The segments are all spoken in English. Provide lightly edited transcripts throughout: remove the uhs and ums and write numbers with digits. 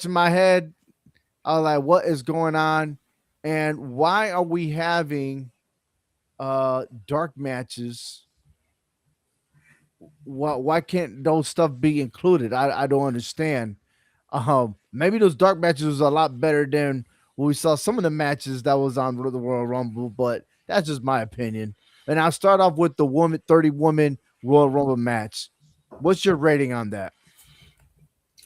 in my head. I was like, what is going on? And why are we having dark matches? Why can't those stuff be included? I don't understand. Maybe those dark matches was a lot better than when we saw some of the matches that was on the Royal Rumble, but that's just my opinion. And I'll start off with the 30 woman Royal Rumble match. What's your rating on that?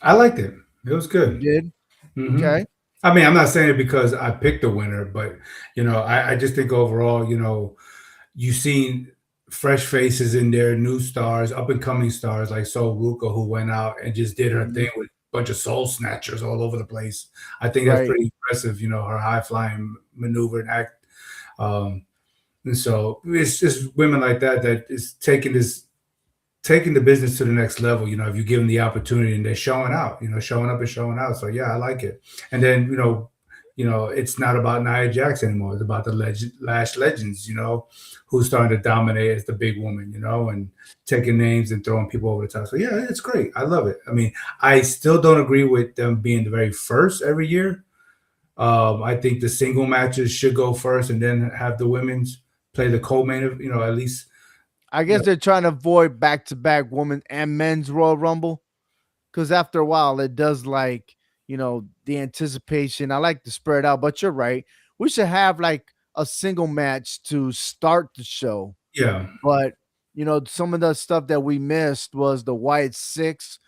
I liked it. It was You good. did? Hmm. Okay. I mean, I'm not saying it because I picked a winner, but I just think overall, you've seen fresh faces in there, new stars, up and coming stars like Sol Ruka, who went out and just did her Mhm. thing with a bunch of soul snatchers all over the place. I think that's Right. pretty impressive. Her high flying maneuver and act. Um, and so it's just women like that is taking the business to the next level. If you give them the opportunity and they're showing out, showing up and showing out. So yeah, I like it. And then it's not about Nia Jax anymore. It's about the Lash Legends. Who's starting to dominate as the big woman. And taking names and throwing people over the top. So yeah, it's great. I love it. I mean, I still don't agree with them being the very first every year. I think the single matches should go first, and then have the women's play the co-main. At least I you guess know, they're trying to avoid back to back women and men's Royal Rumble because after a while it does like the anticipation. I like to spread out, but you're right. We should have like a single match to start the show. yeah. But some of the stuff that we missed was the White Six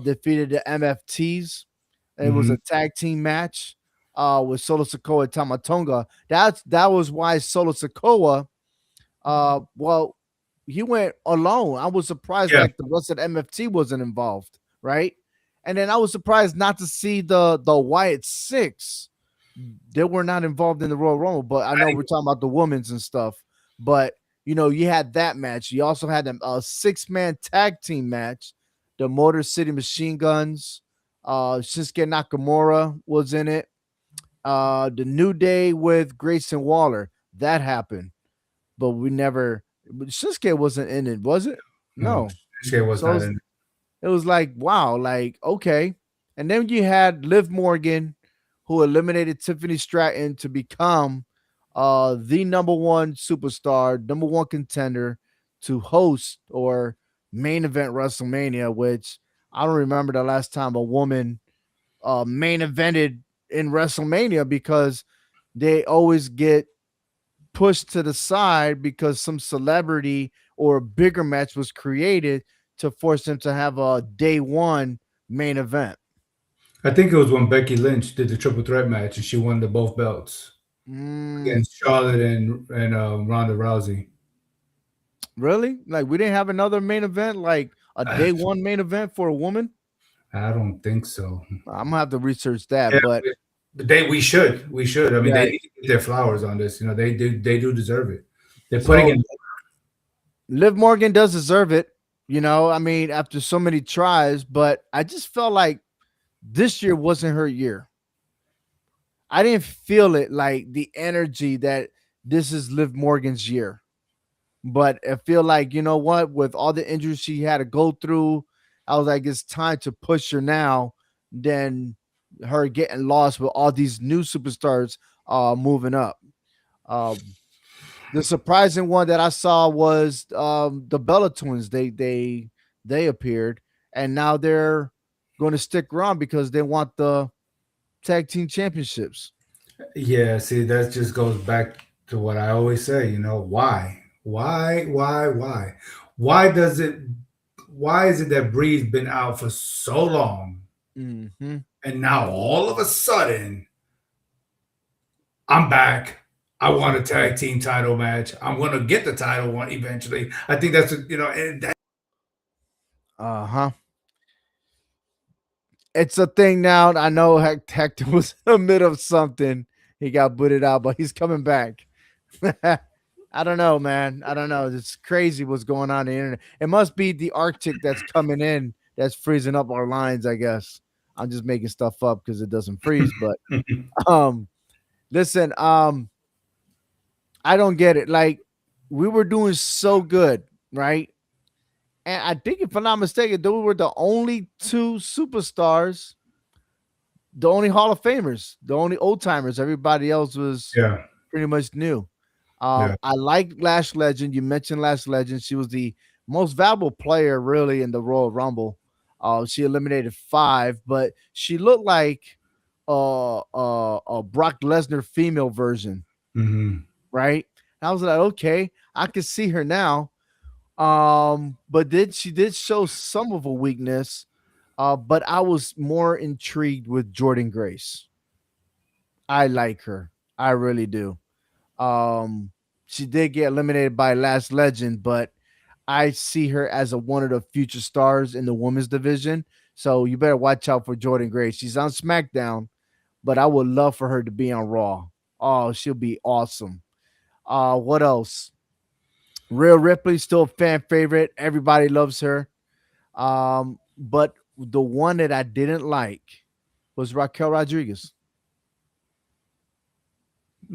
defeated the MFTs. It was Hmm. a tag team match with Solo Sikoa and Tamatonga. That was why Solo Sikoa well, he went alone. I was surprised Yeah. like the rest of the MFT wasn't involved, right? And then I was surprised not to see the Wyatt Six. They were not involved in the Royal Rumble, but I know we're talking about the women's and stuff. But you had that match. You also had a six-man tag team match. The Motor City Machine Guns, Shinsuke Nakamura was in it. The New Day with Grayson Waller that happened, but we never. But Shinsuke wasn't in it, was it? No, No. Shinsuke was So not in. it was like wow, like okay. And then you had Liv Morgan, who eliminated Tiffany Stratton to become the number one superstar, number one contender to host or main event WrestleMania, which I don't remember the last time a woman main evented in WrestleMania because they always get pushed to the side because some celebrity or a bigger match was created to force them to have a day one main event. I think it was when Becky Lynch did the triple threat match and she won the both belts Mm, against Charlotte and Ronda Rousey. really? Like we didn't have another main event, like a day one main event for a woman? I don't think so. I'm gonna have to research Yeah, that, but we should. I mean, they right. need to get their flowers on this. They do deserve it. They're putting So in. Liv Morgan does deserve it. I mean, after so many tries, but I just felt like this year wasn't her year. I didn't feel it like the energy that this is Liv Morgan's year. But I feel like, you know what, with all the injuries she had to go through, I was like, it's time to push her now than her getting lost with all these new superstars moving up. Um, the surprising one that I saw was the Bella twins. They appeared and now they're going to stick around because they want the tag team championships. Yeah, see, that just goes back to what I always say. Why? Why? Why does it? Why is it that Bree's been out for so long, Hmm. and now all of a sudden I'm back. I want a tag team title match. I'm gonna get the title one eventually. I think that's and that, Uh huh. It's a thing now. I know Hector was in the middle of something. He got booted out, but he's coming back. I don't know, man. I don't know. It's crazy what's going on in the internet. It must be the Arctic that's coming in that's freezing up our lines, I guess. I'm just making stuff up because it doesn't freeze. But um listen, I don't get it. Like we were doing so good, right? And I think if I'm not mistaken, those were the only two superstars the only Hall of Famers, the only old timers. Everybody else was Yeah, pretty much new. yeah. I like Lash Legend. You mentioned Lash Legend. She was the most valuable player, really, in the Royal Rumble. She eliminated 5, but she looked like a Brock Lesnar female version, Hmm. right? And I was like, okay, I can see her now. But did she did show some of a weakness? But I was more intrigued with Jordan Grace. I like her. I really do. Um, she did get eliminated by Last Legend, but I see her as one of the future stars in the women's division. So you better watch out for Jordan Grace. She's on SmackDown, but I would love for her to be on Raw. Oh, she'll be awesome. What else? Rhea Ripley, still a fan favorite. Everybody loves her. But the one that I didn't like was Raquel Rodriguez.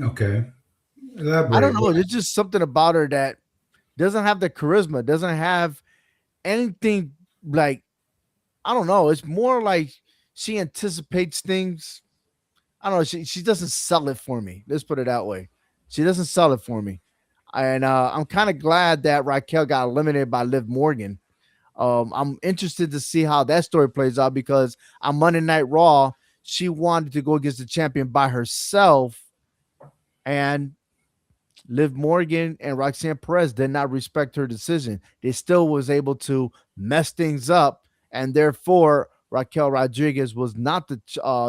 Okay. I don't Elaborate. know. There's just something about her that doesn't have the charisma, doesn't have anything like, I don't know. It's more like she anticipates things. I don't know. She doesn't sell it for me. Let's put it that way. She doesn't sell it for me. And I'm kind of glad that Raquel got eliminated by Liv Morgan. I'm interested to see how that story plays out because on Monday Night Raw, she wanted to go against the champion by herself, and Liv Morgan and Roxanne Perez did not respect her decision. They still was able to mess things up, and therefore Raquel Rodriguez was not the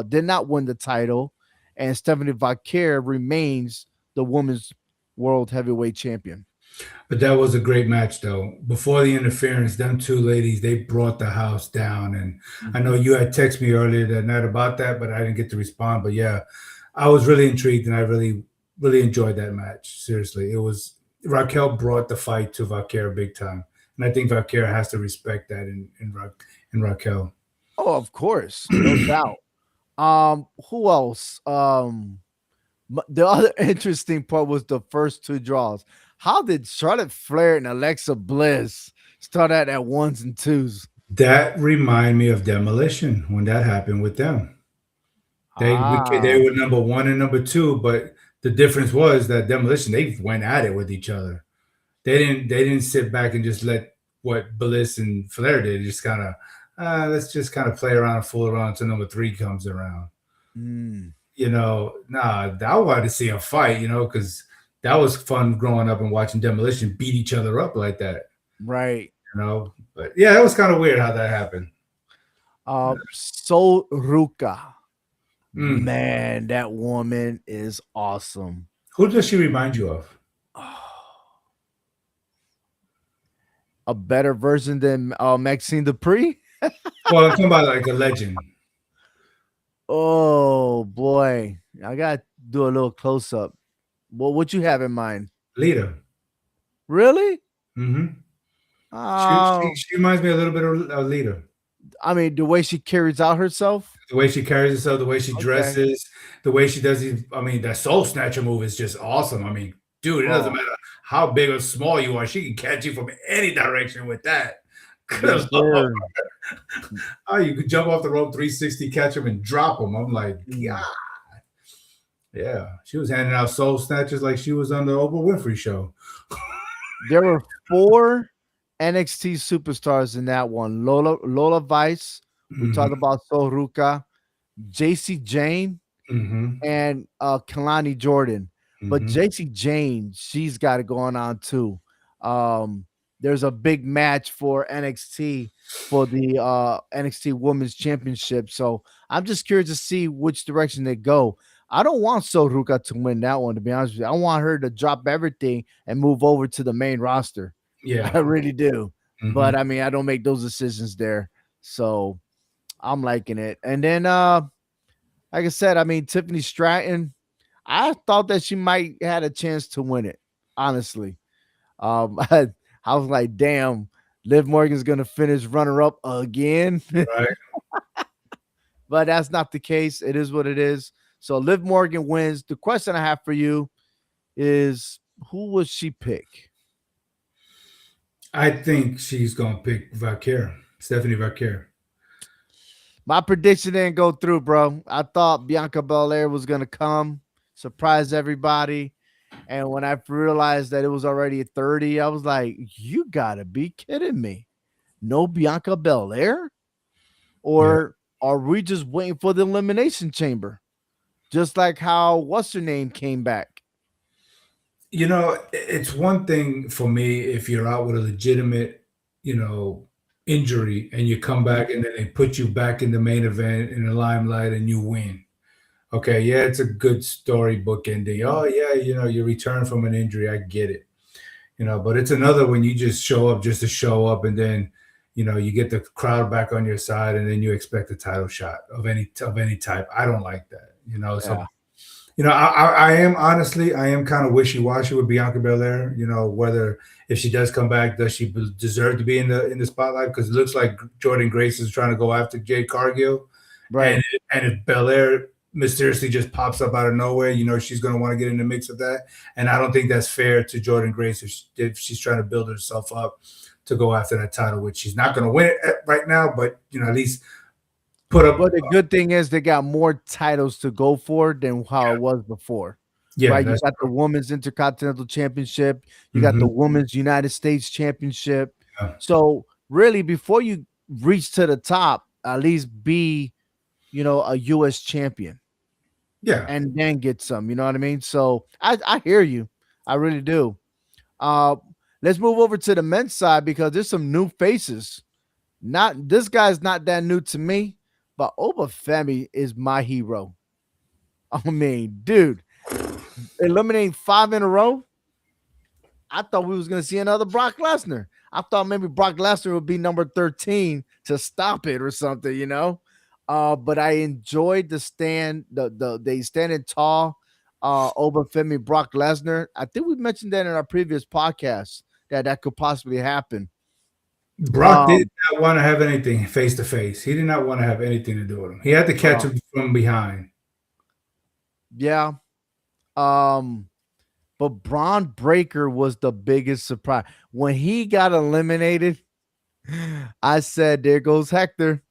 did not win the title, and Stephanie Vaquer remains the women's world heavyweight champion. But that was a great match, though. Before the interference, them two ladies, they brought the house down. And I know Mhm. you had texted me earlier that night about that, but I didn't get to respond. But yeah, I was really intrigued and I really, really enjoyed that match. Seriously. It was Raquel brought the fight to Vaquer big time. And I think Vaquer has to respect that in Raquel. Oh, of course, no doubt. Who else? The other interesting part was the first two draws. How did Charlotte Flair and Alexa Bliss start out at ones and twos? That reminded me of Demolition when that happened with them. They Ah, were number one and number two, but the difference was that Demolition, they went at it with each other. They didn't sit back and just let what Bliss and Flair did. Just kind of let's just kind of play around and fool around until number three comes around. mm, Nah, I wanted to see a fight. Because that was fun growing up and watching Demolition beat each other up like that. right. But yeah, that was kind of weird how that happened. So Ruka, Mm. man, that woman is awesome. Who does she remind you of? A better version than Maxine Dupree. Well, I'm talking about like a legend, Oh boy, I got to do a little close up. What you have in mind? Lita. Really? Hmm. She, Oh, she reminds me a little bit of Lita. I mean, the way she carries out herself. The way she carries herself, the way she Okay. dresses, the way she does these. I mean, that soul snatcher move is just awesome. I mean, dude, it doesn't Oh, matter how big or small you are, she can catch you from any direction with that. yes, Good Lord. sir. Oh, you could jump off the rope 360, catch him, and drop him. I'm like, Mm. yeah, yeah. She was handing out soul snatchers like she was on the Oprah Winfrey show. There were 4 NXT superstars in that one. Lola Vice. We Hmm. talked about Soruka, JC Jane, Hmm. and Kalani Jordan. But Hmm. JC Jane, she's got it going on too. Um, there's a big match for NXT for the NXT Women's Championship. So I'm just curious to see which direction they go. I don't want Soruka to win that one, to be honest with you. I want her to drop everything and move over to the main roster. Yeah. I really do. Hmm. But I mean, I don't make those decisions there. So I'm liking it. And then like I said, I mean, Tiffany Stratton, I thought that she might had a chance to win it. Honestly, I was like, "Damn, Liv Morgan's gonna finish runner up again," Right. but that's not the case. It is what it is. So Liv Morgan wins. The question I have for you is, who would she pick? I think she's gonna pick Vaquer, Stephanie Vaquer. My prediction didn't go through, bro. I thought Bianca Belair was gonna come, surprise everybody. And when I realized that it was already 30, I was like, you gotta be kidding me. No Bianca Belair? Yeah. Or are we just waiting for the elimination chamber? Just like how what's her name came back. It's one thing for me if you're out with a legitimate, you know, injury and you come back and then they put you back in the main event in the limelight and you win. Okay, yeah, it's a good storybook ending. Oh yeah, you return from an injury. I get it. But it's another when you just show up just to show up and then, you get the crowd back on your side and then you expect a title shot of any type. I don't like that. So Yeah. I am kind of wishy washy with Bianca Belair. Whether if she does come back, does she deserve to be in the spotlight? Because it looks like Jordan Grace is trying to go after Jade Cargill, and Right. and if Belair mysteriously just pops up out of nowhere, she's going to want to get in the mix of that. And I don't think that's fair to Jordan Grace if she's trying to build herself up to go after that title, which she's not going to win it right now, but at least put up. But the good thing is they got more titles to go for than how it was before. Yeah, Right? You that's got the true. Women's Intercontinental Championship, you got the Hmm. Women's United States Championship. Yeah. So really before you reach to the top, at least be, a US champion Yeah. and then get some, you know what I mean? So I hear you. I really do. Uh let's move over to the men's side because there's some new faces. Not this guy's not that new to me, but Obafemi is my hero. I mean, dude, eliminating 5 in a row. I thought we was gonna see another Brock Lesnar. I thought maybe Brock Lesnar would be number 13 to stop it or something. But I enjoyed the stand, the they standing tall, Obafemi Brock Lesnar. I think we mentioned that in our previous podcast that could possibly happen. Brock did Um, not want to have anything face to face. He did not want to have anything to do with him. He had to catch uh, him from behind. yeah. Um, But Braun Breaker was the biggest surprise. When he got eliminated, I said, there goes Hector.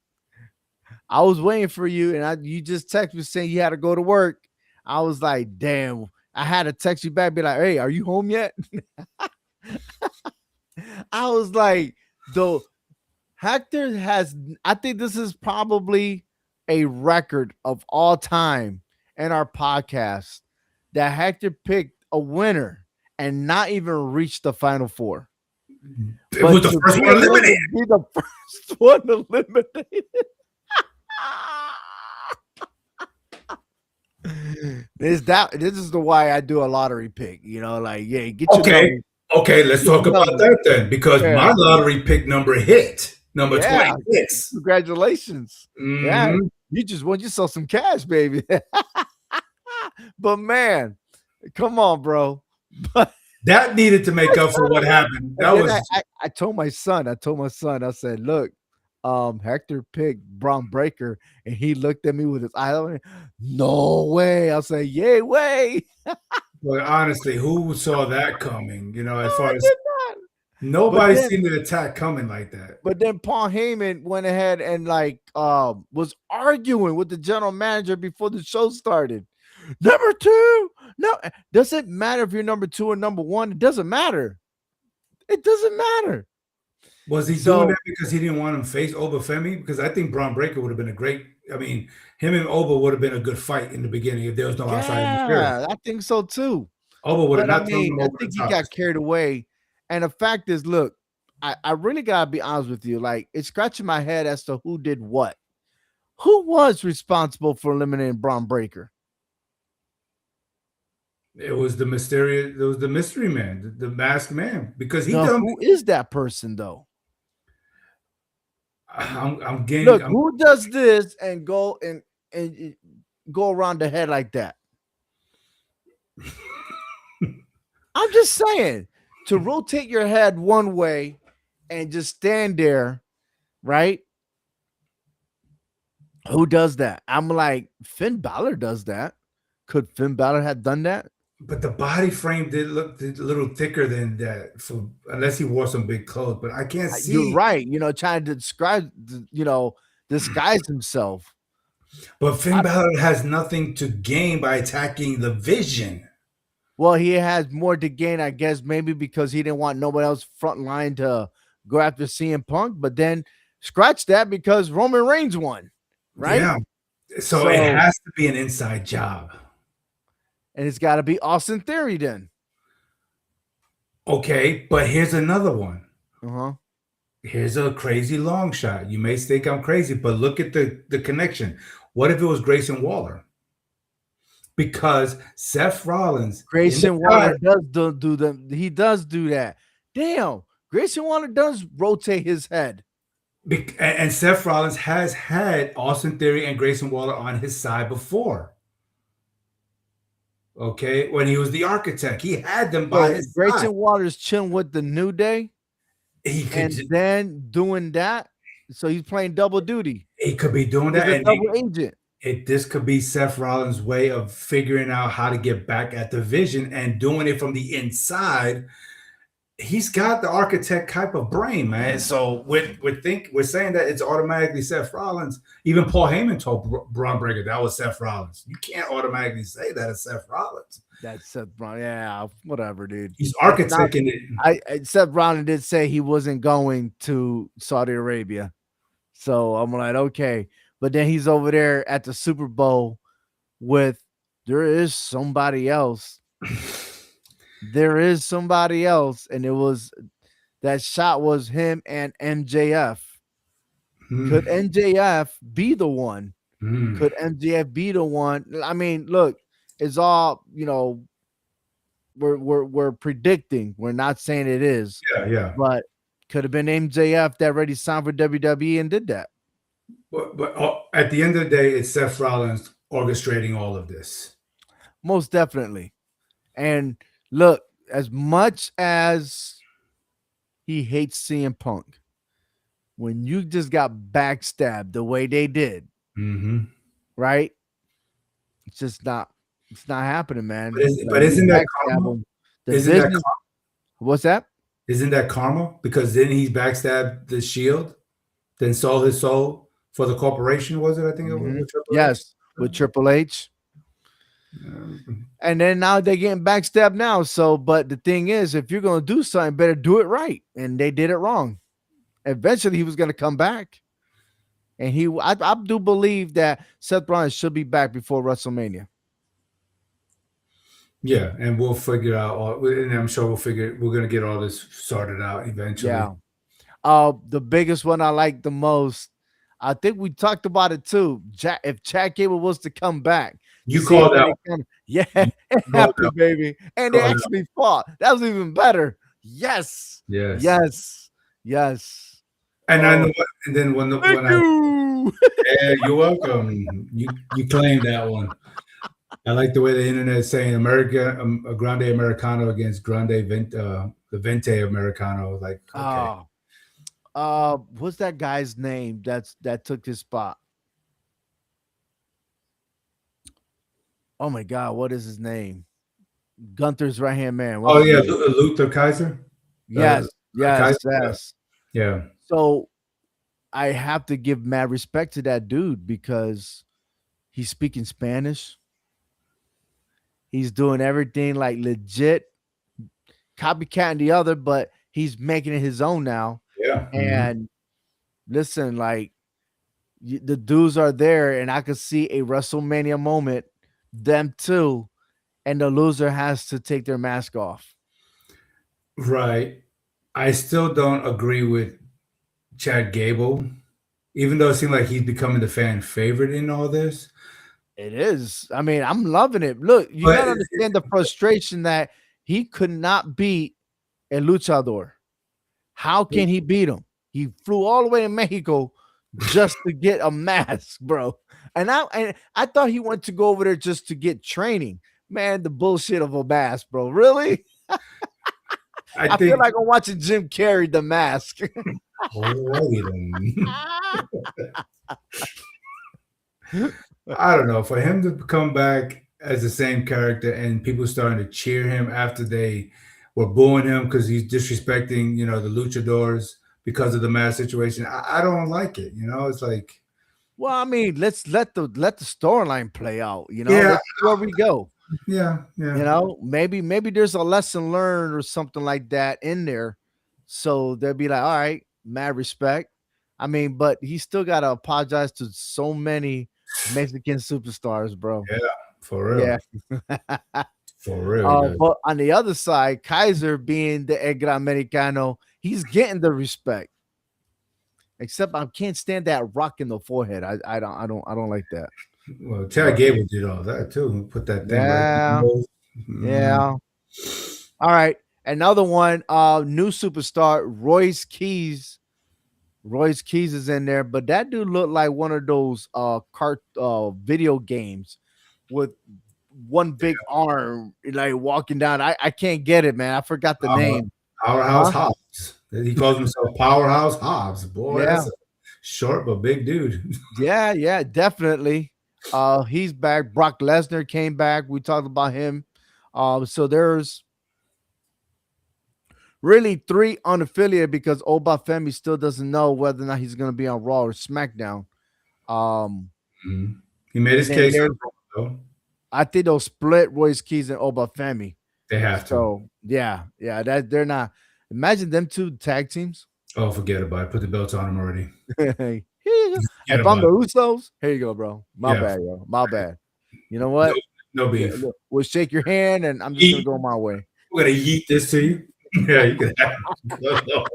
I was waiting for you, and you just texted me saying you had to go to work. I was like, damn. I had to text you back, be like, hey, are you home yet? I was like, though Hector has, I think this is probably a record of all time in our podcast that Hector picked a winner and not even reached the final four. It was But the to first be one able eliminated. to be the first one eliminated, this is the why I do a lottery pick. Like yeah, get your Okay. numbers, Okay, let's get talk your about numbers. that then, because Yeah, my lottery pick number hit number yeah. 26. Congratulations. Yeah, Hmm. you just won yourself some cash, baby. But man, come on, bro. But That needed to make up for what happened. and That then was I told my son, I said, look, Hector picked Braun Breaker, and he looked at me with his eye. Like, no way. I said, yay, way. well, honestly, who saw that coming? No, As far I as did not. But nobody then seen the attack coming like that. but then Paul Heyman went ahead and like was arguing with the general manager before the show started. Number two. No, doesn't matter if you're number two or number one. It doesn't matter. It doesn't matter. Was he doing So that because he didn't want him to face Obafemi? Because I think Braun Breaker would have been a great. I mean, him and Oba would have been a good fight in the beginning if there was no outside interference. yeah, I think so too. Oba would have But I not thrown mean, him I over the think he top. got carried away. And the fact is, look, I really gotta be honest with you. Like, it's scratching my head as to who did what. Who was responsible for eliminating Braun Breaker? It was the mysterious. It was the mystery man, the masked man, because he Now, done. who is that person though? I'm getting. Look, who does this and and go around the head like that? I'm just saying to rotate your head one way and just stand there, right? Who does that? I'm like, Finn Balor does that. Could Finn Balor have done that? But the body frame did look a little thicker than that, unless he wore some big clothes. But I can't You're see. right. Trying to describe, disguise himself. But Finn I, Balor has nothing to gain by attacking the Vision. well, he has more to gain, I guess, maybe because he didn't want nobody else front line to go after CM Punk. But then scratch that because Roman Reigns won, right? Yeah. So it So, has to be an inside job. and it's got to be Austin Theory then. Okay, but here's another one. Uh huh. Here's a crazy long shot. You may think I'm crazy, but look at the connection. What if it was Grayson Waller? Because Seth Rollins in the Grayson Waller past, does do them. He does do that. Damn, Grayson Waller does rotate his head. and Seth Rollins has had Austin Theory and Grayson Waller on his side before. Okay, when he was the architect, he had them by So his side. Grayson Waters chilling with the New Day He could and then doing that. So he's playing double duty. he could be doing He's that, a and double agent. this could be Seth Rollins' way of figuring out how to get back at the Vision and doing it from the inside. He's got the architect type of brain, man. So we're saying that it's automatically Seth Rollins. Even Paul Heyman told Braun Breaker that was Seth Rollins. You can't automatically say that it's Seth Rollins. That's Seth Brown. Yeah, whatever, dude. He's It's not. architecting it. Seth Brown did say he wasn't going to Saudi Arabia, so I'm like, okay. But then he's over there at the Super Bowl with there is somebody else. There is somebody else, and it was that shot was him and MJF. Could MJF be the one? Could MJF be the one? I mean, look, it's all we're predicting. We're not saying it is, Yeah. but could have been MJF that already signed for WWE and did that. But at the end of the day, it's Seth Rollins orchestrating all of this. Most definitely. And look, as much as he hates CM Punk, when you just got backstabbed the way they did, right? It's just not. It's not happening, man. But isn't that karma? The business. What's that? Isn't that karma? Because then he backstabbed the Shield, then sold his soul for the corporation. Was it? I think it was. Yes, with Triple H. And then now they're getting backstabbed now. So, but the thing is, if you're gonna do something, better do it right. And they did it wrong. Eventually, he was gonna come back, and I do believe that Seth Rollins should be back before WrestleMania. Yeah, and we'll figure out all, and I'm sure we're gonna get all this sorted out eventually. Yeah. The biggest one I like the most, I think we talked about it too. If Chad Gable was to come back, you called out. Yeah, it happened, baby. And they actually fought. That was even better. Yes. Yes. And I know what, and then when yeah, you're welcome. You claimed that one. I like the way the internet is saying America, Grande Americano against the Vente Americano. Like, okay. What's that guy's name that took his spot? Oh my God, what is his name? Gunther's right hand man. Luther Kaiser. Yes, Kaiser? yes. Yeah. So I have to give mad respect to that dude because he's speaking Spanish. He's doing everything like legit, copycatting the other, but he's making it his own now. Yeah. And listen, like the dudes are there, and I could see a WrestleMania moment, them two, and the loser has to take their mask off. Right. I still don't agree with Chad Gable, even though it seemed like he's becoming the fan favorite in all this. It is. I mean, I'm loving it. Look, you gotta understand the frustration that he could not beat a luchador. How can he beat him? He flew all the way to Mexico just to get a mask, bro. And I thought he went to go over there just to get training. Man, the bullshit of a mask, bro. Really? I feel like I'm watching Jim Carrey, The Mask. I don't know. For him to come back as the same character and people starting to cheer him after they were booing him because he's disrespecting, the luchadors because of the mask situation, I don't like it. It's like Well, I mean, let's let the storyline play out. Yeah, Let's see where we go. yeah, yeah. Maybe there's a lesson learned or something like that in there. So they'll be like, all right, mad respect. I mean, but he still gotta apologize to so many Mexican superstars, bro. Yeah, for Yeah. real. For real, he does. But on the other side, Kaiser being the El Gran Americano, he's getting the respect. Except I can't stand that rock in the forehead. I don't like that. Well, Chad But Gable did all that too. Put that thing right in the yeah, nose. Mm, yeah. All right. Another one, new superstar, Royce Keys. Royce Keys is in there, but that dude looked like one of those video games with one big arm, like walking down. I can't get it, man. I forgot the Power- name. Powerhouse Huh? Hobbs. He calls himself Powerhouse Hobbs. Boy, Yeah. that's a short but big dude. Yeah, yeah, definitely. He's back. Brock Lesnar came back. We talked about him. So there's really three unaffiliated because Obafemi still doesn't know whether or not he's going to be on Raw or SmackDown. Um, Mhm. He made his and then case there's, on Raw, though. I think they'll split Royce Keys and Obafemi. They have to. So yeah, yeah, that they're not. Imagine them two tag teams. Oh, forget about it. Put the belts on him already. Here you go. Forget If I'm about the it. Usos, here you go, bro. My Yeah, bad, yo. My bad. You know no, what? no Yeah, beef. look, we'll shake your hand, and I'm just gonna Yeet. go my way. We're gonna yeet this to you. Yeah, you can have it. Good Lord.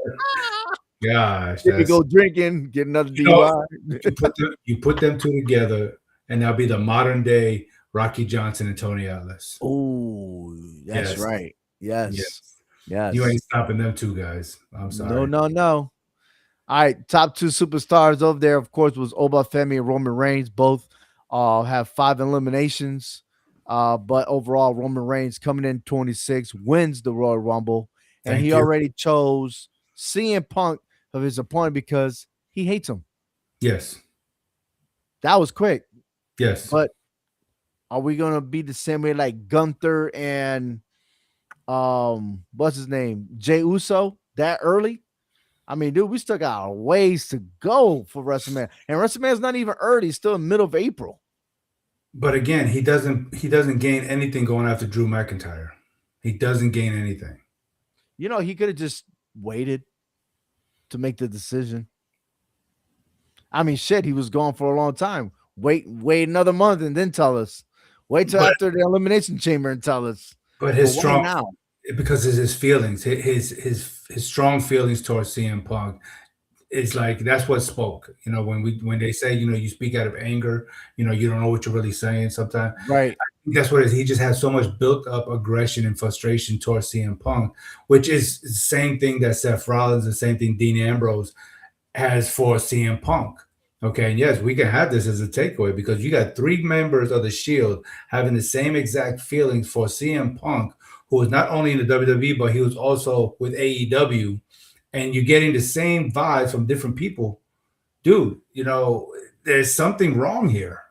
Gosh, Then you that's go drinking, get another you know DUI. you put them two together, and that'll be the modern day Rocky Johnson and Tony Atlas. Oh, that's Yes, right. Yes, yes. You yes. ain't stopping them two guys. I'm No, sorry. no, no. All right, top two superstars over there, of course, was Obafemi and Roman Reigns. Both have 5 eliminations. But overall, Roman Reigns coming in 26 wins the Royal Rumble, and Thank he you. already chose CM Punk of his opponent because he hates him. Yes, That was quick. yes. But are we gonna be the same way like Gunther and what's his name? Jay Uso that early? I mean, dude, we still got a ways to go for WrestleMania. And WrestleMania's not even early, it's still in middle of April. But again, he doesn't gain anything going after Drew McIntyre. He doesn't gain anything. He could have just waited to make the decision. I mean, shit, he was gone for a long time. Wait another month and then tell us. Wait till But after the elimination chamber and tell us. but But his why strong now? because of his feelings, his strong feelings towards CM Punk. It's like that's what spoke. When they say you speak out of anger, you don't know what you're really saying. Sometimes Right. that's what it is. He just has so much built up aggression and frustration towards CM Punk, which is the same thing that Seth Rollins, the same thing Dean Ambrose has for CM Punk. Okay, and yes, we can have this as a takeaway because you got three members of the Shield having the same exact feelings for CM Punk, who was not only in the WWE, but he was also with AEW, and you're getting the same vibes from different people. Dude, there's something wrong here.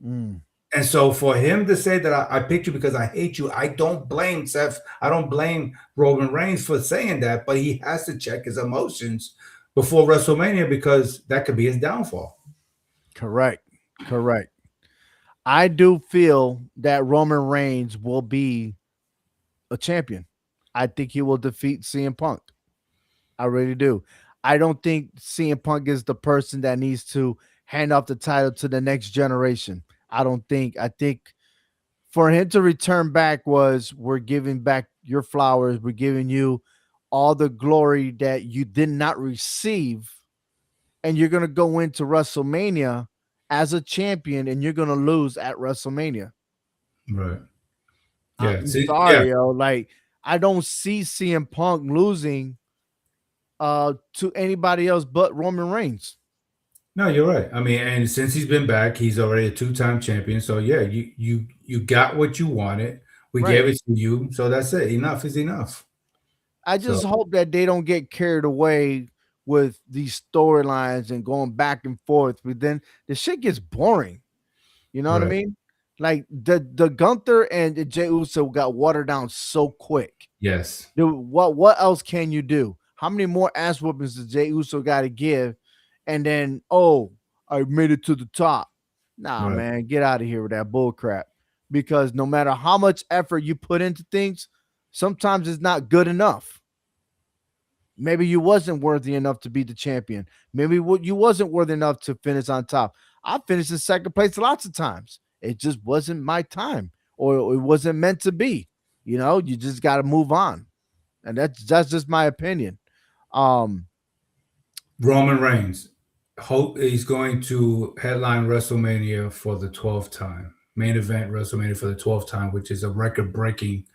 Mm, And so for him to say that I picked you because I hate you, I don't blame Seth. I don't blame Roman Reigns for saying that, but he has to check his emotions before WrestleMania because that could be his downfall. correct. Correct. I do feel that Roman Reigns will be a champion. I think he will defeat CM Punk. I really do. I don't think CM Punk is the person that needs to hand off the title to the next generation. I don't think. I think for him to return back was we're giving back your flowers. We're giving you all the glory that you did not receive. And you're going to go into WrestleMania as a champion and you're going to lose at WrestleMania. Right. Yeah. I'm See, yeah. sorry, yo. Like, I don't see CM Punk losing to anybody else but Roman Reigns. No, you're right. I mean, and since he's been back, he's already a two-time champion. So yeah, you got what you wanted. We Right. gave it to you. So that's it. Enough is enough. I So just hope that they don't get carried away with these storylines and going back and forth. But then the shit gets boring. You know what I right. mean? Like the Gunther and the Jey Uso got watered down so quick. Yes. Dude, what else can you do? How many more ass whoopings does Jey Uso got to give? And then I made it to the top. Nah, Right. man, get out of here with that bull crap. Because no matter how much effort you put into things, sometimes it's not good enough. Maybe you wasn't worthy enough to be the champion. Maybe you wasn't worthy enough to finish on top. I finished in second place lots of times. It just wasn't my time, or it wasn't meant to be. You just got to move on, and that's just my opinion. Um, Roman Reigns. Hope he's going to headline WrestleMania for the 12th time. Main event WrestleMania for the 12th time, which is a record breaking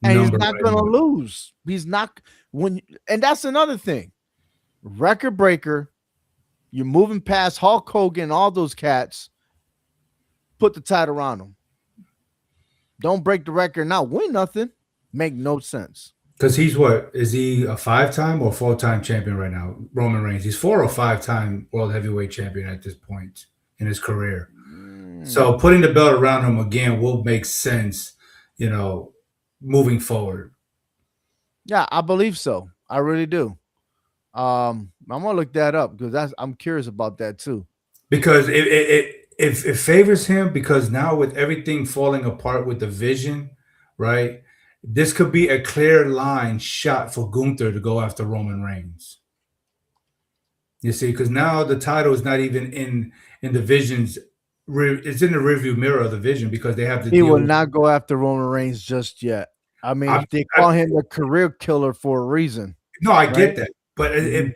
and he's number not right gonna now. lose. He's not when, and that's another thing. Record breaker. You're moving past Hulk Hogan, all those cats. Put the title on him. Don't break the record, not win nothing. Make no sense. Because he's what? Is he a 5-time or 4-time champion right now? Roman Reigns. He's 4 or 5-time world heavyweight champion at this point in his career. Mm. So putting the belt around him again will make sense, you know, moving forward. Yeah, I believe so. I really do. I'm gonna look that up because I'm curious about that too. Because it favors him because now with everything falling apart with the vision, right? This could be a clear line shot for Gunther to go after Roman Reigns. You see, because now the title is not even in the vision's. It's in the rearview mirror of the vision because they have to He deal will with. not go after Roman Reigns just yet. I I, mean, they I, call him the career killer for a reason, no, I right? get that, but Mhm.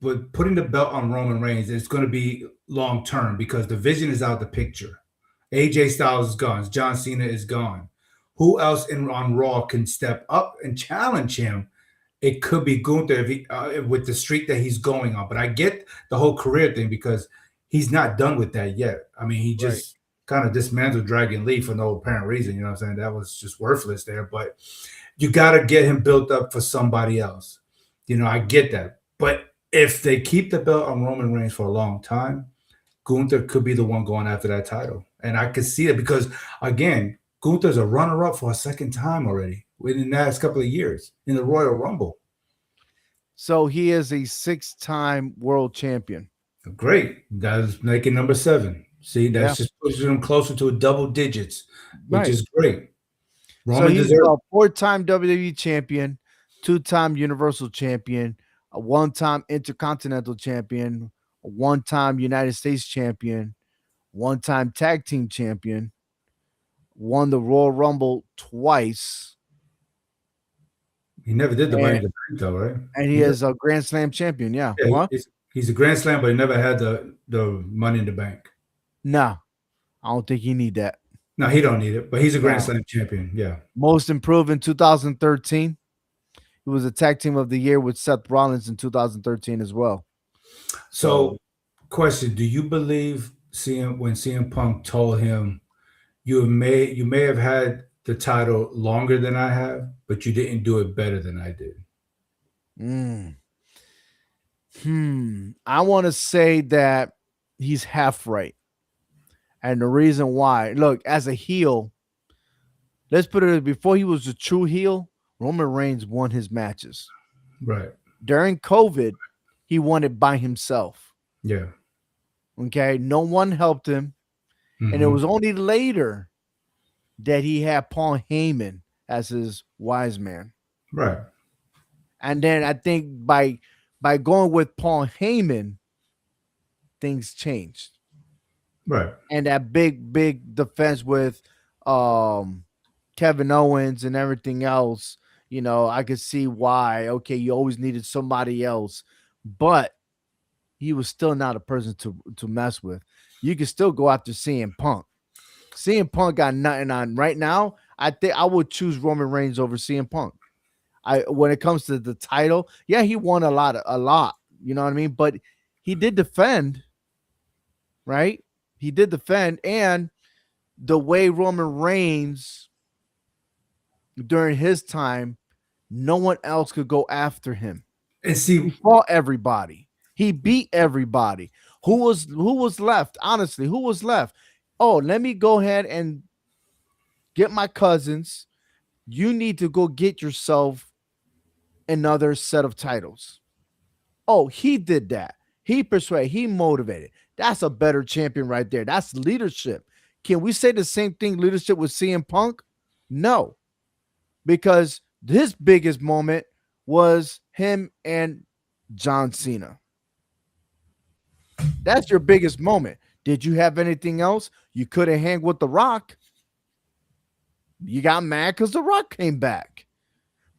with putting the belt on Roman Reigns, it's going to be long term because the vision is out of the picture. AJ Styles is gone. John Cena is gone. Who else on Raw can step up and challenge him? It could be Gunther if with the streak that he's going on. But I get the whole career thing because he's not done with that yet. I mean, he Right. just kind of dismantled Dragon Lee for no apparent reason. You know what I'm saying? That was just worthless there. But you got to get him built up for somebody else. You know, I get that. But if they keep the belt on Roman Reigns for a long time, Gunther could be the one going after that title. And I could see it because, again, Gunther's a runner up for a second time already within the last couple of years in the Royal Rumble. So he is a six-time world champion. Great. That's making number 7. See, Yeah, that's just pushing him closer to a double digits, which right. is great. So Roman he's deserves. a four-time WWE champion, two-time Universal champion, a one-time Intercontinental champion, a one-time United States champion, one-time tag team champion, won the Royal Rumble twice, He never did the Money and in the Bank, though, right? and he is a Grand Slam champion. Yeah. Yeah, What? he's a Grand Slam, but he never had the Money in the Bank. Nah, I don't think he need that. No, he don't need it, but he's a Grand Nah. Slam champion. Yeah. Most improved in 2013. He was a tag team of the year with Seth Rollins in 2013 as well. So, So question: do you believe CM Punk told him you may have had the title longer than I have, but you didn't do it better than I did? mm, I want to say that he's half right. And the reason why, look, as a heel, let's put it before he was a true heel, Roman Reigns won his matches. Right. During COVID, he won it by himself. Yeah. Okay. No one helped him. And it Hmm. was only later that he had Paul Heyman as his wise man. Right. And then I think by going with Paul Heyman, things changed. Right. And that big defense with um Kevin Owens and everything else, I could see why. Okay, you always needed somebody else, but he was still not a person to mess with. You could still go after CM Punk. CM Punk got nothing on right now. I think I would choose Roman Reigns over CM Punk. I When it comes to the title, yeah, he won a lot. You know what I mean? But he did defend, right? He did defend, and the way Roman Reigns during his time, no one else could go after him. And He see, fought everybody. He beat everybody. Who was left? Honestly, who was left? Oh, let me go ahead and get my cousins. You need to go get yourself another set of titles. Oh, he did that. He persuaded, he motivated. That's a better champion right there. That's leadership. Can we say the same thing leadership with CM Punk? No, because his biggest moment was him and John Cena. That's your biggest moment. Did you have anything else? You couldn't hang with The Rock. You got mad because The Rock came back.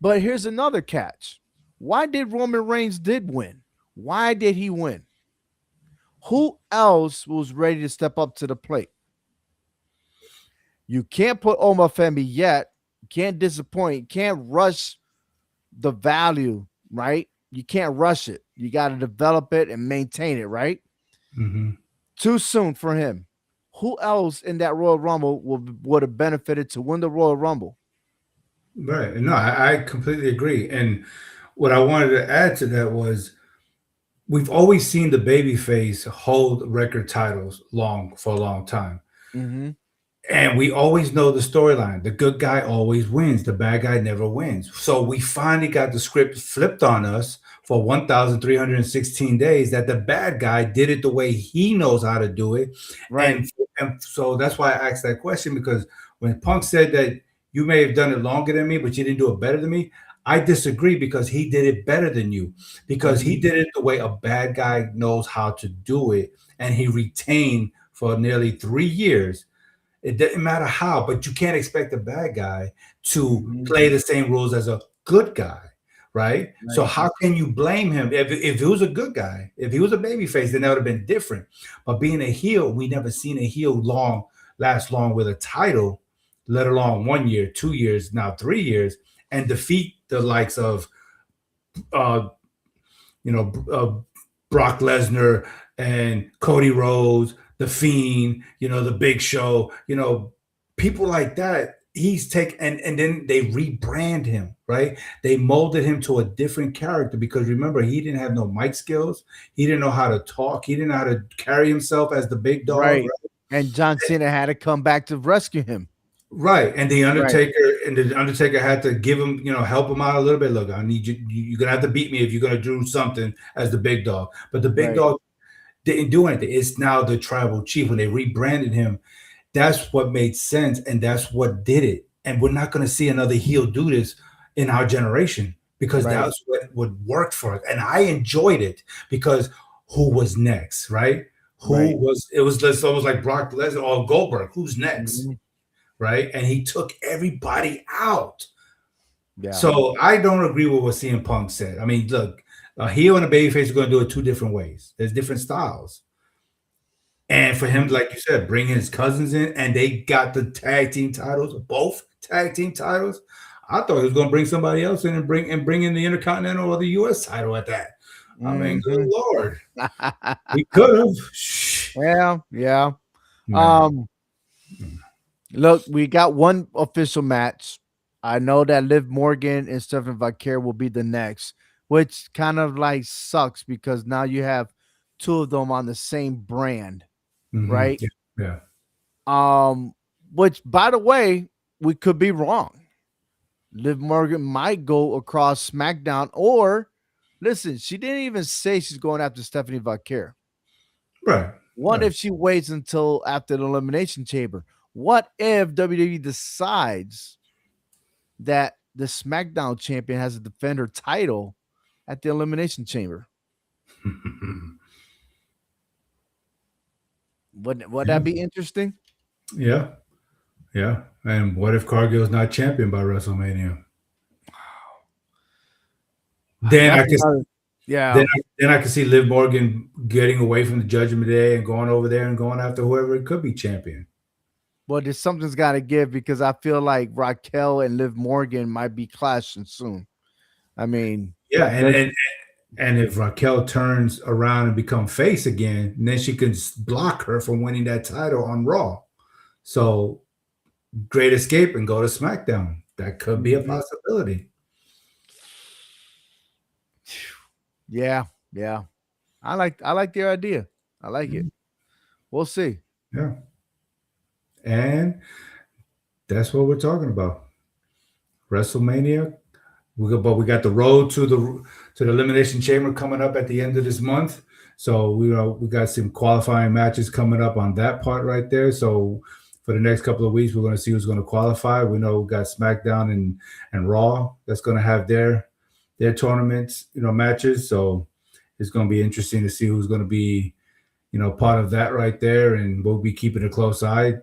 But here's another catch. Why did Roman Reigns did win? Why did he win? Who else was ready to step up to the plate? You can't put Omar Femi yet. Can't disappoint. Can't rush the value, right? You can't rush it. You got to develop it and maintain it, right? Mm-hmm. Too soon for him. Who else in that Royal Rumble would have benefited to win the Royal Rumble? Right. No, I completely agree. And what I wanted to add to that was we've always seen the babyface hold record titles long for a long time. Mm-hmm. And we always know the storyline. The good guy always wins. The bad guy never wins. So we finally got the script flipped on us for 1,316 days that the bad guy did it the way he knows how to do it. Right. And so that's why I asked that question, because when Punk said that you may have done it longer than me, but you didn't do it better than me, I disagree, because he did it better than you, because he Mm-hmm. did it the way a bad guy knows how to do it. And he retained for nearly 3 years. It doesn't matter how, but you can't expect a bad guy to Mm-hmm. play the same rules as a good guy, right? So Right. how can you blame him if he was a good guy? If he was a baby face, then that would have been different. But being a heel, we never seen a heel last long with a title, let alone 1 year, 2 years, now 3 years, and defeat the likes of uh, you know, Brock Lesnar and Cody Rhodes, The Fiend, The Big Show, people like that. He's taken, and then they rebrand him, right? They molded him to a different character, because remember, he didn't have no mic skills. He didn't know how to talk. He didn't know how to carry himself as the big dog, Right. And John Cena had to come back to rescue him. right? And the Right. Undertaker had to give him, help him out a little bit. Look, I need you. You're gonna have to beat me if you're gonna do something as the big dog. But the big Right. dog didn't do anything. It's now the tribal chief. When they rebranded him, that's what made sense, and that's what did it. And we're not gonna see another heel do this in our generation, because Right. that's what would work for us. And I enjoyed it, because who was next, right? Right. It was just almost like Brock Lesnar or Goldberg. Who's next? Mm-hmm. Right? And he took everybody out. Yeah. So I don't agree with what CM Punk said. I mean, look, a heel and a babyface are going to do it two different ways. There's different styles. And for him, like you said, bring his cousins in, and they got the tag team titles, both tag team titles. I thought he was going to bring somebody else in and bring in the Intercontinental or the U.S. title at that. I mean, good Mm-hmm. Lord, he could have. Yeah. Yeah. Man. Um, Look, we got one official match. I know that Liv Morgan and Stephanie Vaquer will be the next, which kind of like sucks because now you have two of them on the same brand, Mhm. right? Yeah, yeah. Um, which by the way, we could be wrong. Liv Morgan might go across SmackDown, or listen, she didn't even say she's going after Stephanie Vaquer. Right, What right. if she waits until after the Elimination Chamber? What if WWE decides that the SmackDown champion has to defend her title at the Elimination Chamber? Would Yeah, that be interesting? yeah, yeah. And what if Cargill's not champion by WrestleMania? Then That's I could another. then Yeah. then I could see Liv Morgan getting away from the Judgment Day and going over there and going after whoever could be champion. Well, there's something's got to give because I feel like Raquel and Liv Morgan might be clashing soon. I mean, Yeah, and there's and and if Raquel turns around and become face again, then she can block her from winning that title on Raw. So Great Escape and go to SmackDown. That could be a Mhm. possibility. Yeah, yeah. I like their idea. I like it. Mm, We'll see. yeah, and that's what we're talking about. WrestleMania. But we got the road to the Elimination Chamber coming up at the end of this month. So we got some qualifying matches coming up on that part right there. So for the next couple of weeks, we're going to see who's going to qualify. We know we got SmackDown and Raw that's going to have their tournaments, matches. So it's going to be interesting to see who's going to be, part of that right there, and we'll be keeping a close eye.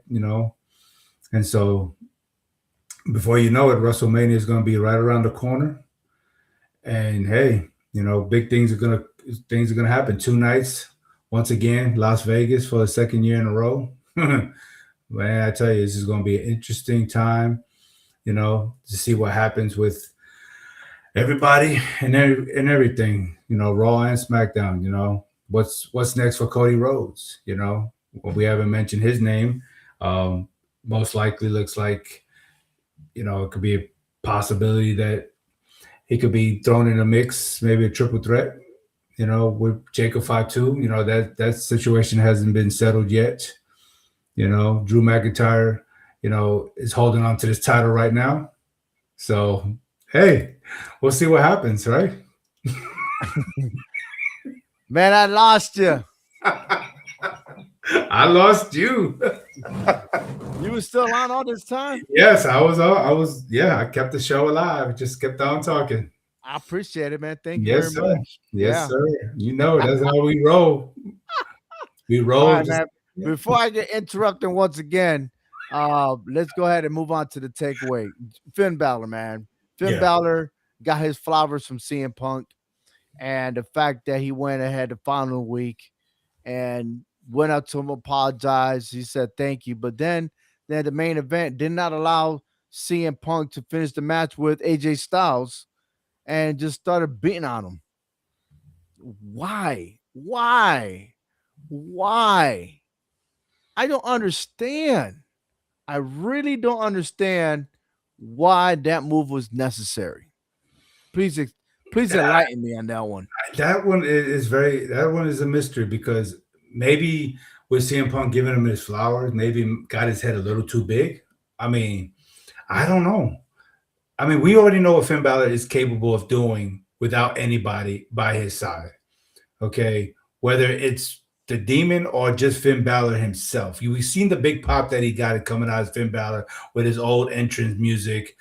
And so before you know it, WrestleMania is going to be right around the corner. And hey, big things are gonna happen. 2 nights, once again, Las Vegas for the second year in a row. Man, I tell you, this is gonna be an interesting time. To see what happens with everybody and everything. Raw and SmackDown. What's next for Cody Rhodes? Well, we haven't mentioned his name. Most likely looks like it could be a possibility that he could be thrown in a mix, maybe a triple threat, with Jacob Fatu. That situation hasn't been settled yet. Drew McIntyre, is holding on to this title right now. So, hey, we'll see what happens, right? Man, I lost you. I lost you. You were still on all this time? Yes, I was. Yeah, I kept the show alive. Just kept on talking. I appreciate it, man. Thank you very Yes, sir. much. Yes, Yeah. sir. That's how we roll. We All roll. right, man. Before I get interrupted once again, let's go ahead and move on to the takeaway. Finn Balor, man. Finn Yeah. Balor got his flowers from CM Punk, and the fact that he went ahead the following week and went up to him, apologized. He said thank you, but then the main event did not allow CM Punk to finish the match with AJ Styles and just started beating on him. Why? Why? Why? I don't understand. I really don't understand why that move was necessary. Please, please enlighten me on that one. That one is very. That one is a mystery because maybe with CM Punk giving him his flowers, maybe got his head a little too big. I mean, I don't know. I mean, we already know what Finn Balor is capable of doing without anybody by his side. Okay, whether it's the Demon or just Finn Balor himself. We've seen the big pop that he got coming out of Finn Balor with his old entrance music.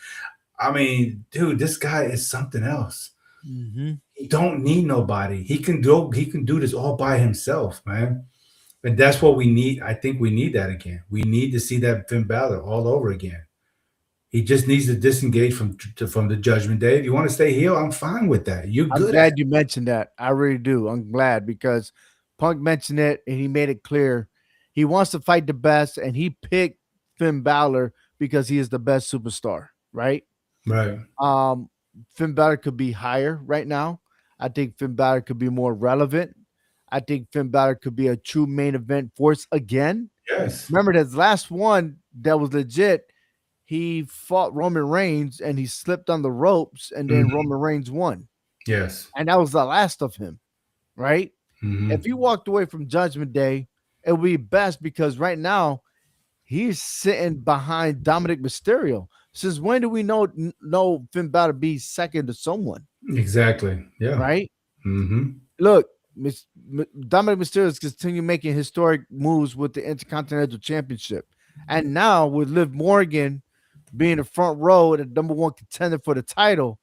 I mean, dude, this guy is something else. Mm-hmm. He don't need nobody. He can do this all by himself, man. And that's what we need. I think we need that again. We need to see that Finn Balor all over again. He just needs to disengage from the Judgment Day. If you want to stay heel, I'm fine with that. You're I'm good at glad you mentioned that. I really do. I'm glad because Punk mentioned it and he made it clear he wants to fight the best, and he picked Finn Balor because he is the best superstar, right? it. Right. Um, Finn Balor could be higher right now. I think Finn Balor could be more relevant. I think Finn Balor could be a true main event force again. Yes. Remember that last one that was legit. He fought Roman Reigns and he slipped on the ropes, and then Mhm. Roman Reigns won. Yes. And that was the last of him, right? Mhm. If he walked away from Judgment Day, it would be best because right now he's sitting behind Dominic Mysterio. Since when do we know Finn Balor be second to someone, Exactly. Yeah. right? Mm-hmm. Look, Dominic Mysterio is continue making historic moves with the Intercontinental Championship, and now with Liv Morgan being the front row and the number one contender for the title,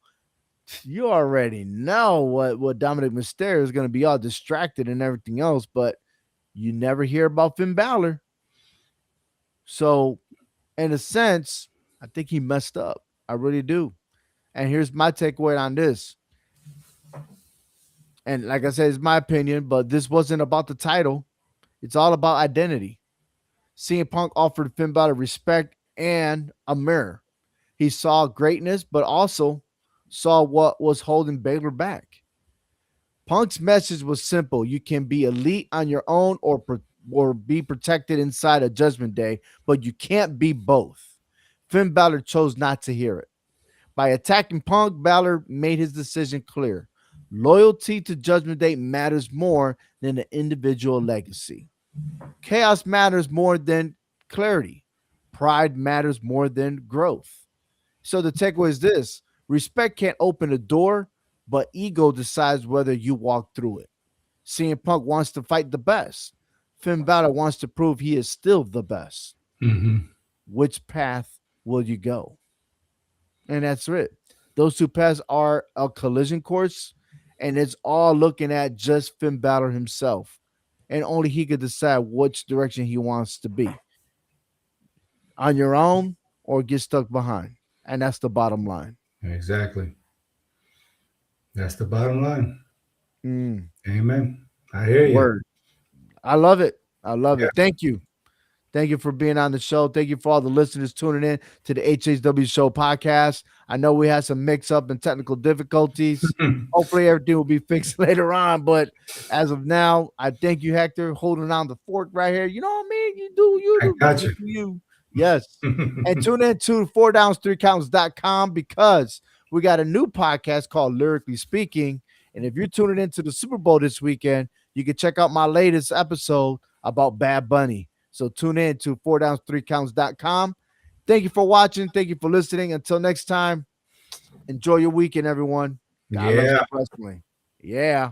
you already know what Dominic Mysterio is going to be all distracted and everything else, but you never hear about Finn Balor. So, in a sense, I think he messed up. I really do. And here's my takeaway on this. And like I said, it's my opinion, but this wasn't about the title. It's all about identity. CM Punk offered Finn Balor respect and a mirror. He saw greatness, but also saw what was holding Baylor back. Punk's message was simple: you can be elite on your own, or be protected inside a Judgment Day, but you can't be both. Finn Balor chose not to hear it. By attacking Punk, Balor made his decision clear. Loyalty to Judgment Day matters more than the individual legacy. Chaos matters more than clarity. Pride matters more than growth. So the takeaway is this: respect can't open a door, but ego decides whether you walk through it. CM Punk wants to fight the best. Finn Balor wants to prove he is still the best. Hmm. Which path will you go? And that's it. Those two paths are a collision course, and it's all looking at just Finn Balor himself. And only he could decide which direction he wants to be on your own or get stuck behind. And that's the bottom line. Exactly. That's the bottom line. Mm, Amen. I hear you. word. I love it. I love Yeah. it. Thank you. Thank you for being on the show. Thank you for all the listeners tuning in to the HHW Show podcast. I know we had some mix up and technical difficulties. Hopefully, everything will be fixed later on. But as of now, I thank you, Hector, holding on the fort right here. You know what I mean? I got You you. do you. Yes. And tune in to 4downs3counts.com because we got a new podcast called Lyrically Speaking. And if you're tuning into the Super Bowl this weekend, you can check out my latest episode about Bad Bunny. So tune in to 4downs3counts.com. Thank you for watching. Thank you for listening. Until next time, enjoy your weekend, everyone. God loves Yeah. you personally. Yeah.